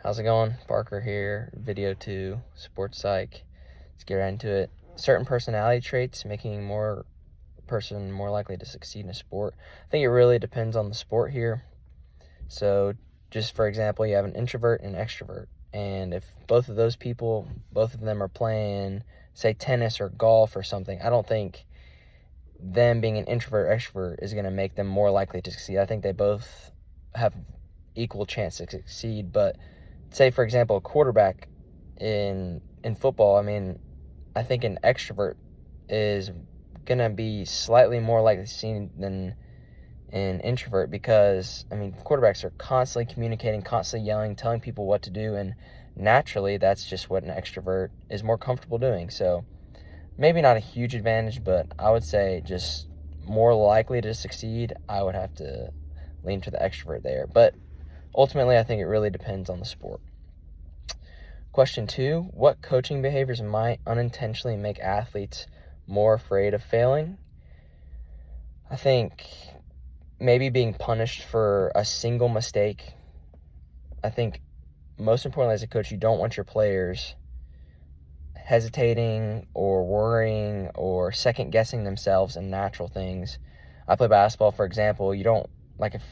How's it going? Parker here, video 2, sports psych. Let's get right into it. Certain personality traits making more person more likely to succeed in a sport. I think it really depends on the sport here. So just for example, you have an introvert and an extrovert. And if both of them are playing, say, tennis or golf or something, I don't think them being an introvert or extrovert is going to make them more likely to succeed. I think they both have equal chance to succeed. But say, for example, a quarterback in football, I think an extrovert is going to be slightly more likely to succeed than an introvert because, quarterbacks are constantly communicating, constantly yelling, telling people what to do, and naturally that's just what an extrovert is more comfortable doing. So maybe not a huge advantage, but I would say just more likely to succeed, I would have to lean to the extrovert there. But ultimately, I think it really depends on the sport. Question 2, what coaching behaviors might unintentionally make athletes more afraid of failing? I think maybe being punished for a single mistake. I think most importantly as a coach, you don't want your players hesitating or worrying or second guessing themselves in natural things. I play basketball, for example. You don't, if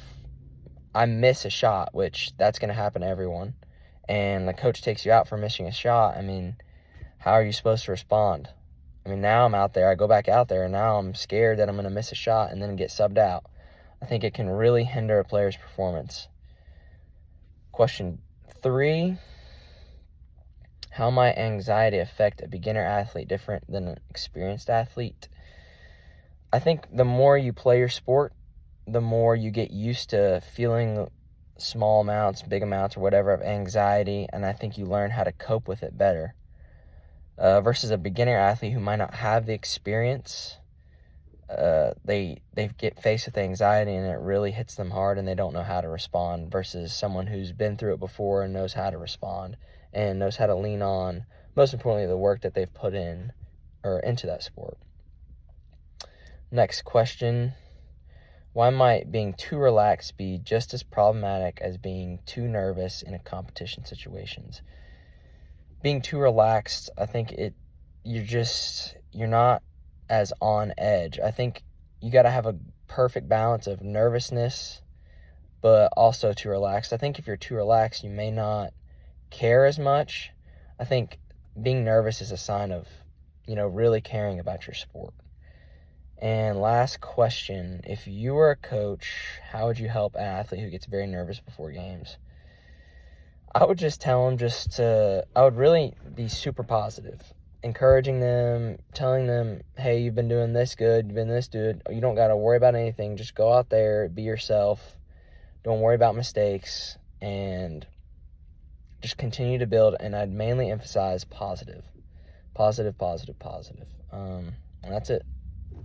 I miss a shot, which that's going to happen to everyone, and the coach takes you out for missing a shot, how are you supposed to respond? Now I'm out there, I go back out there, and now I'm scared that I'm going to miss a shot and then get subbed out. I think it can really hinder a player's performance. Question 3, how might anxiety affect a beginner athlete different than an experienced athlete? I think the more you play your sport, the more you get used to feeling small amounts, big amounts, or whatever of anxiety, and I think you learn how to cope with it better. Versus a beginner athlete who might not have the experience, they get faced with anxiety and it really hits them hard and they don't know how to respond, versus someone who's been through it before and knows how to respond and knows how to lean on, most importantly, the work that they've put in or into that sport. Next question, why might being too relaxed be just as problematic as being too nervous in a competition situations? Being too relaxed, I think you're not as on edge. I think you got to have a perfect balance of nervousness, but also too relaxed. I think if you're too relaxed, you may not care as much. I think being nervous is a sign of, really caring about your sport. And last question, if you were a coach, how would you help an athlete who gets very nervous before games? I would just tell them I would really be super positive, encouraging them, telling them, hey, you've been doing this good, you've been this good, you don't got to worry about anything, just go out there, be yourself, don't worry about mistakes, and just continue to build. And I'd mainly emphasize positive. And that's it.